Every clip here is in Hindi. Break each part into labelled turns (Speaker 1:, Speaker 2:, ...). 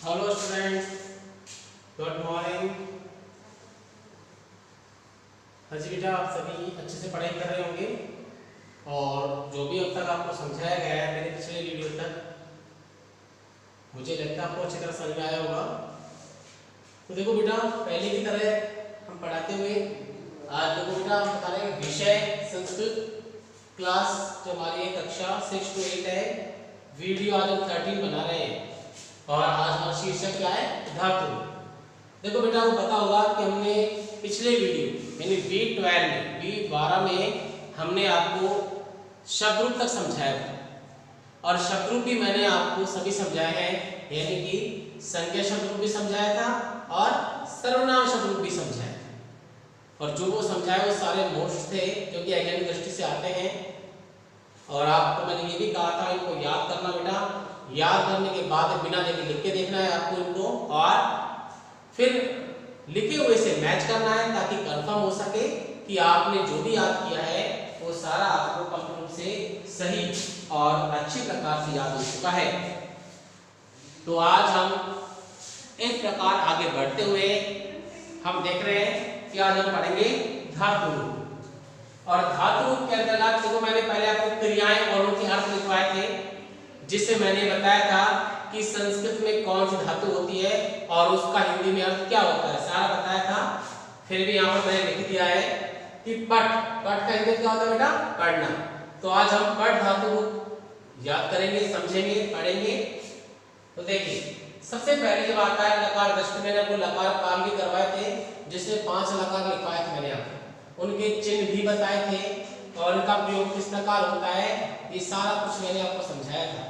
Speaker 1: Hello student, good morning. हाँ जी बेटा, आप सभी अच्छे से पढ़ाई कर रहे होंगे और जो भी अब तक आपको समझाया गया है मेरे पिछले वीडियो तक, मुझे लगता है आपको अच्छी तरह समझ में आया होगा। तो देखो बेटा, पहले की तरह हम पढ़ाते हुए आज देखो बेटा हम बता रहे हैं विषय संस्कृत क्लास जो हमारी कक्षा 6 to 8 है। वीडियो आज हम 13 बना रहे हैं और आज हमारा शीर्षक क्या है? धातु। देखो बेटा, आपको पता होगा कि हमने पिछले वीडियो यानी V12 में हमने आपको शब्द रूप तक समझाया था और शब्द रूप भी मैंने आपको सभी समझाए हैं, यानी कि संज्ञा शब्द रूप भी समझाया था और सर्वनाम शब्द रूप भी समझाया था। और जो वो समझाए वो सारे मोस्ट थे जो कि एग्जाम की दृष्टि से आते हैं। और आपको मैंने ये भी कहा था इनको याद करना बेटा, याद करने के बाद बिना देखे लिख के देखना है आपको इनको और फिर लिखे हुए से मैच करना है ताकि कंफर्म हो सके कि आपने जो भी याद किया है वो सारा आपको कंप्लीट रूप से सही और अच्छी प्रकार से याद हो चुका है। तो आज हम इस प्रकार आगे बढ़ते हुए हम देख रहे हैं कि आज हम पढ़ेंगे धातु रूप। और धातु रूप के अंतर्गत देखो मैंने पहले आपको क्रियाएं और उनके अर्थ लिखवाए थे, जिससे मैंने बताया था कि संस्कृत में कौन सी धातु होती है और उसका हिंदी में अर्थ क्या होता है, सारा बताया था। फिर भी यहाँ पर मैंने लिख दिया है कि पट का हिंदी क्या होता है बेटा? पढ़ना। तो आज हम पट धातु रूप याद करेंगे, समझेंगे, पढ़ेंगे। तो देखिए, सबसे पहले जब आता है लकार दृष्टि, मैंने आपको लकार काल भी करवाए थे जिसमें 5 लकार लिखवाए थे मैंने आपको, उनके चिन्ह भी बताए थे और उनका प्रयोग किस प्रकार होता है ये सारा कुछ मैंने आपको समझाया था।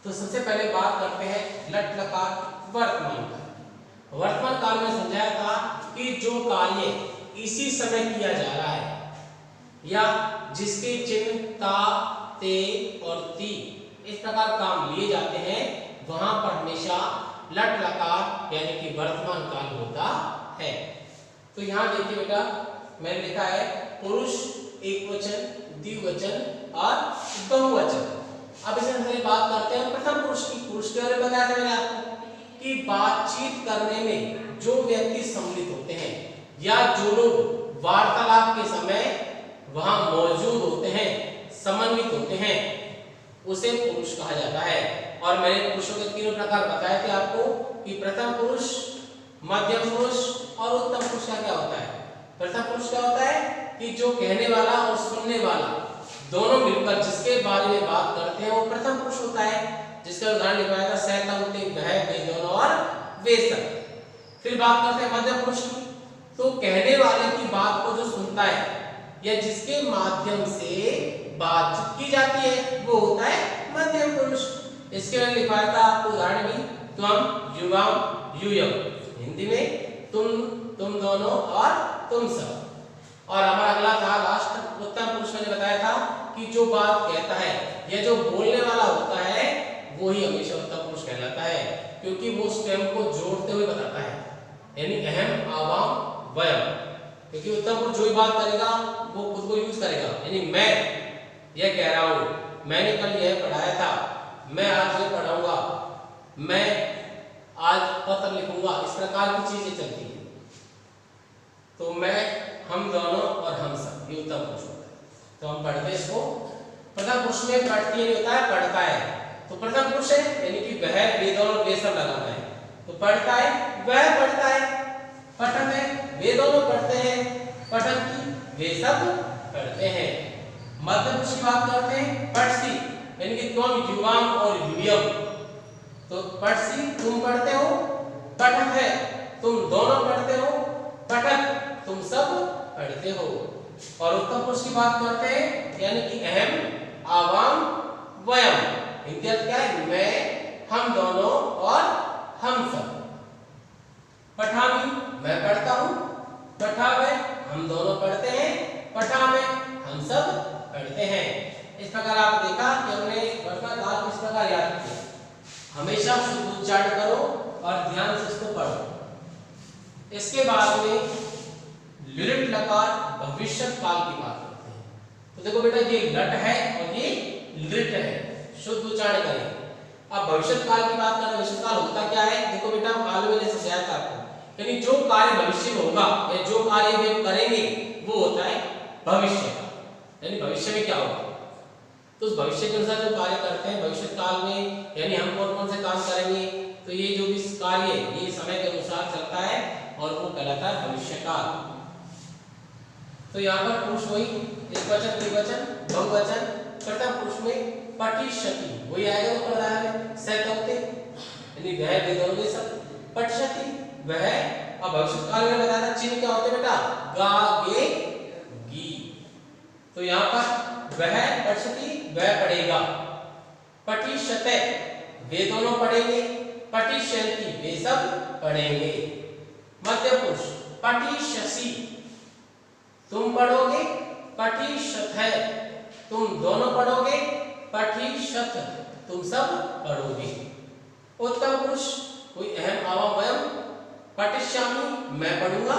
Speaker 1: तो सबसे पहले बात करते हैं लट लकार वर्तमान काल। वर्तमान काल में समझाया था कि जो कार्य इसी समय किया जा रहा है या जिसके चिन्ह ता, ते और ती इस प्रकार काम लिए जाते हैं, वहां पर हमेशा लट लकार यानी कि वर्तमान काल होता है। तो यहाँ देखिए बेटा, मैंने लिखा है पुरुष एकवचन, द्विवचन और बहुवचन। अब इसमें हम बात करते हैं प्रथम पुरुष की। पुरुष के बारे में बताया था मैंने आपको कि बातचीत करने में जो व्यक्ति सम्मिलित होते हैं या जो लोग वार्तालाप के समय वहां मौजूद होते हैं, समन्वित होते हैं, उसे पुरुष कहा जाता है। और मैंने पुरुषों के 3 प्रकार बताए थे आपको कि प्रथम पुरुष, मध्यम पुरुष और उत्तम पुरुष का क्या होता है। प्रथम पुरुष क्या होता है कि जो कहने वाला और सुनने वाला दोनों मिलकर जिसके बारे में बात करते हैं वो प्रथम पुरुष होता है, जिसका उदाहरण लिखवाया था सैतंते वह वे दोनों और वे सब। फिर बात करते हैं मध्यम पुरुष की। तो कहने वाले की बात को जो सुनता है या जिसके माध्यम से बातचीत की जाती है वो होता है मध्यम पुरुष। इसके मैंने लिखवाया था आपको उदाहरण भी, त्वम, युवाम, यूयम, हिंदी में तुम दोनों और तुम सब। और हमारा अगला था लास्ट उत्तम पुरुष, मैंने बताया था कि जो बात कहता है या जो बोलने वाला होता है वो ही हमेशा उत्तम पुरुष कहलाता है, क्योंकि वो स्वयं को जोड़ते हुए बताता है, यानी अहम, आवाम, वयम। क्योंकि उत्तम पुरुष जो भी बात करेगा वो खुद को यूज करेगा, यानी मैं यह कह रहा हूं, मैंने कल यह पढ़ाया था, मैं आज ये पढ़ाऊंगा, मैं आज पत्र लिखूंगा, इस प्रकार की चीजें चलती है। तो मैं, हम दोनों और हम सब, ये उत्तम पुरुष होता है। तो हम पढ़ते इसको। प्रथम पुरुष में पढ़ती नहीं होता है, पढ़ता है। तो प्रथम पुरुष है यानी कि वह, वे दोनों और वे सब लगाना है। तो पढ़ता है, वह पढ़ता है। पठन है, वे दोनों पढ़ते हैं। पठन की, वे सब पढ़ते हैं। मध्यम पुरुष की बात करते हैं, पठसी यानी कि तुम, युवाम और यूयम। तो पठसी तुम पढ़ते हो, पठक है तुम दोनों पढ़ते हो, पठक तुम सब पढ़ते हो। और उत्तम पुरुष की बात करते हैं यानी कि अहम, आवाम, वयम। हिंदी अर्थ क्या है? मैं, हम दोनों और हम सब। पठामी, मैं पढ़ता हूं, पठावे, हम दोनों पढ़ते हैं, पठावे, हम सब पढ़ते हैं। इस प्रकार आप देखा कि हमने वर्तमान काल किस प्रकार याद किया। हमेशा शुद्ध उच्चारण करो और ध्यान से इसको पढ़ो। इसके बाद में लिट लकार भविष्य काल की बात करते हैं। तो देखो बेटा, ये लट है और ये लिट है, शुद्ध उच्चारण करें। अब भविष्य काल की बात करें, भविष्य काल होता क्या है? देखो बेटा, काल में मैंने समझाया था आपको, यानी जो कार्य भविष्य में होगा या जो कार्य वे करेंगे वो होता है भविष्य काल। यानी भविष्य में क्या होगा, तो उस भविष्य के अनुसार जो कार्य करते हैं भविष्य काल में, यानी हम कौन कौन से काम करेंगे, तो ये जो भी कार्य ये समय के अनुसार चलता है और वो कहलाता है भविष्य काल। तो यहाँ पर पुरुष वही एकवचन, द्विवचन, बहुवचन, प्रथम पुरुष में पठिष्यति वही आएगा, वो कर रहा है सहते, यानी वह वे दोनों के सब पठिष्यति वह। अब भविष्य काल में बताया था चिन्ह क्या होते बेटा, गा गे गी। तो यहाँ पर वह पठिष्यति वह पढ़ेगा, पठिष्यते वे दोनों पढ़ेंगे, पठिष्यन्ति वे सब पढ़ेंगे। मध्य पुरुष पठिष्यसि तुम पढ़ोगे, पठिष्यथ तुम दोनों पढ़ोगे, पठिष्यथ तुम सब पढ़ोगे। उत्तम पुरुष कोई अहम आवाम वयम, पठिष्यामि मैं पढ़ूंगा,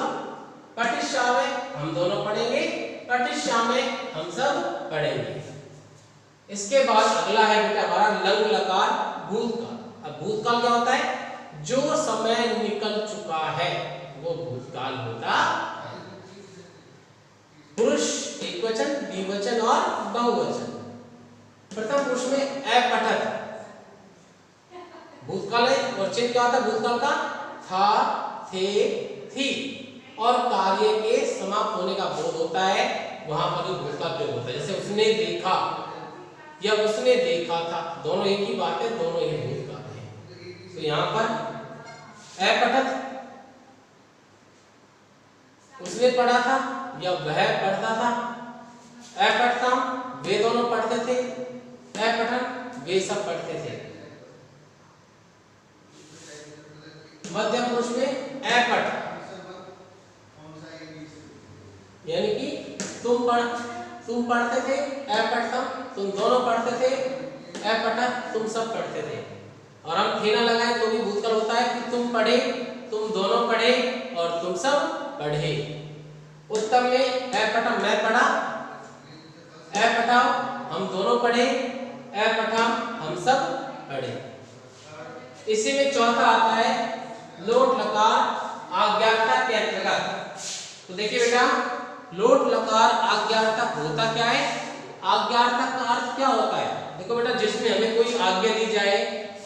Speaker 1: पठिष्यामे हम दोनों पढ़ेंगे, पठिष्यामे हम सब पढ़ेंगे। इसके बाद अगला है बेटा हमारा लंग लकार भूतकाल। अब भूतकाल क्या होता है, जो समय निकल चुका है वो भूतकाल होता है। पुरुष एकवचन, द्विवचन और बहुवचन। प्रथम पुरुष में अपठत भूतकाल है और चिन्ह क्या होता है भूतकाल का, था, थे, थी और कार्य के समाप्त होने का बोध होता है, वहां पर भूतकाल प्रयोग होता है। जैसे उसने देखा या उसने देखा था, दोनों एक ही बात है, दोनों ही भूतकाल है। तो यहाँ पर अपठत उसने पढ़ा था या वह पढ़ता था, अपठताम वे दोनों पढ़ते थे, अपठन वे सब पढ़ते थे। मध्यम पुरुष में अपठ यानी कि तुम पढ़ते थे, अपठतम तुम दोनों पढ़ते थे, अपठत तुम सब पढ़ते थे। और हम थे ना लगाए तो भी भूतकाल होता है कि तुम पढ़े, तुम दोनों पढ़े और तुम सब पढ़े। उत्तम में अपठम मैं पढ़ा, अपठाओ हम दोनों पढ़े, अपठाम हम सब पढ़े। इसी में चौथा आता है लोट लकार आज्ञार्थक के अंतर्गत। तो देखिए बेटा, लोट लकार आज्ञार्थक होता क्या है, आज्ञार्थक का अर्थ क्या होता है। देखो बेटा, जिसमें हमें कोई आज्ञा दी जाए,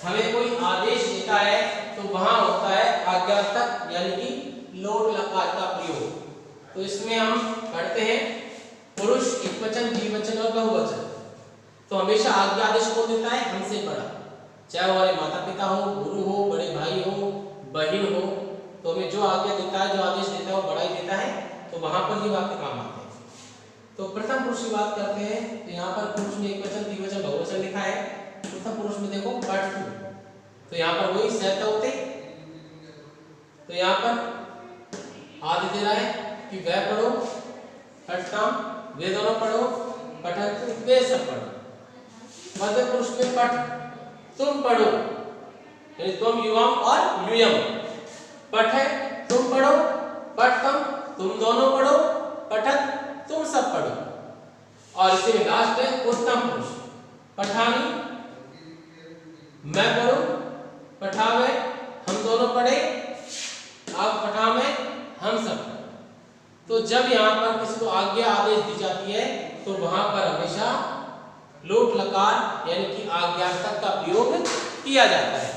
Speaker 1: हमें कोई आदेश देता है, तो वहां होता है आज्ञार्थक यानी कि लोट लकार का प्रयोग। तो इसमें हम पढ़ते हैं पुरुष एकवचन, द्विवचन और बहुवचन। तो हमेशा आज्ञा आदेश कौन देता है, हमसे बड़ा, चाहे हमारे माता पिता हो, गुरु हो, बड़े भाई हो, बहन हो, तो हमें जो आज्ञा देता है, जो आदेश देता है वो बड़ा ही देता है। तो वहां पर ये वाक्य काम आते हैं। तो प्रथम पुरुष की बात करते हैं, तो यहाँ पर पुरुष में एकवचन, द्विवचन, बहुवचन लिखा है। प्रथम पुरुष में देखो पठ, तो यहाँ पर वही सहते होते, तो यहाँ पर आदि दे रहा है कि वह पढ़ो, पठताम वे दोनों पढ़ो, पठन वे सब पढ़ो। मध्य पुरुष में पठ तुम पढ़ो, यानी तुम युवम और यूयम, पठ है तुम पढ़ो, पठतम तुम दोनों पढ़ो, पठत तुम सब पढ़ो। और इसी में लास्ट है उत्तम पुरुष, पठानी मैं पढ़ो, पठावे हम दोनों पढ़े, आप पठावे हम सब। तो जब यहाँ पर किसी को आज्ञा आदेश दी जाती है तो वहां पर हमेशा लोट लकार यानी कि आज्ञार्थक का प्रयोग किया जाता है।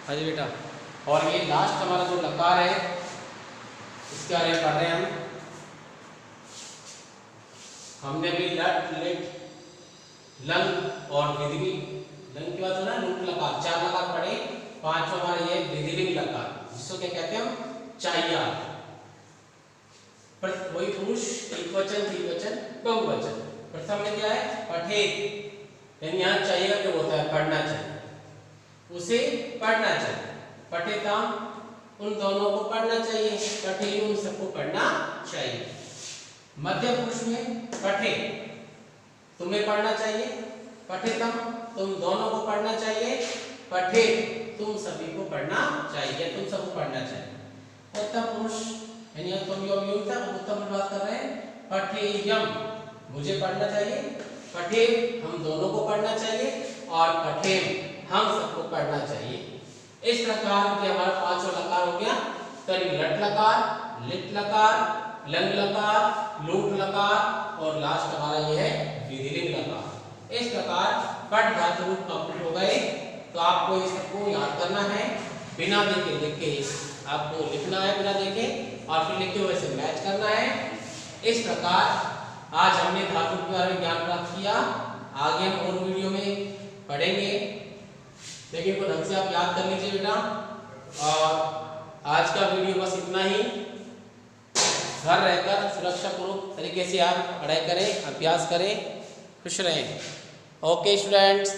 Speaker 1: हाँ जी बेटा, और ये लास्ट हमारा जो लकार है इसके बारे में पढ़ रहे हैं हमने भी लट, लिट, लंग और विधिवी। लंग की बात है ना, लूट लकार, 4 लकार पढ़े, 5वां हमारा ये विधिलिंग लकार, जिसको क्या कहते हैं हम, चाहिया। वही पुरुष एकवचन, द्विवचन, बहुवचन। प्रथम में क्या है, पठेत, यानी यहाँ चाहिए क्या होता है, पढ़ना चाहिए, उसे पढ़ना चाहिए। पठेताम उन दोनों को पढ़ना चाहिए, पठे उन सबको पढ़ना चाहिए। मध्य पुरुष में पठे तुम्हें पढ़ना चाहिए, पठेतम तुम दोनों को पढ़ना चाहिए, पठे तुम सभी को पढ़ना चाहिए, तुम सबको पढ़ना चाहिए। उत्तम पुरुष यानी तुम योग योग था, उत्तम बात कर रहे हैं, पठेयम मुझे पढ़ना चाहिए, पठेम हम दोनों को पढ़ना चाहिए और पठेम हम सबको पढ़ना चाहिए। इस प्रकार के हमारा 5वां लकार हो गया। करीब लट लकार, लिट लकार, लंग लकार, लूट लकार और लास्ट हमारा ये है विधिलिंग लकार। इस प्रकार पठ धातु रूप कंप्लीट हो गए। तो आपको इस सबको याद करना है, बिना देखे लिख के आपको लिखना है, बिना देखे और फिर लिखे हुए से मैच करना है। इस प्रकार आज हमने धातु के बारे में ज्ञान प्राप्त किया। आगे हम और वीडियो में पढ़ेंगे, लेकिन को ढंग से आप याद कर लीजिए बेटा। और आज का वीडियो बस इतना ही। घर रहकर सुरक्षापूर्वक तरीके से आप पढ़ाई करें, अभ्यास करें, खुश रहें। Okay students.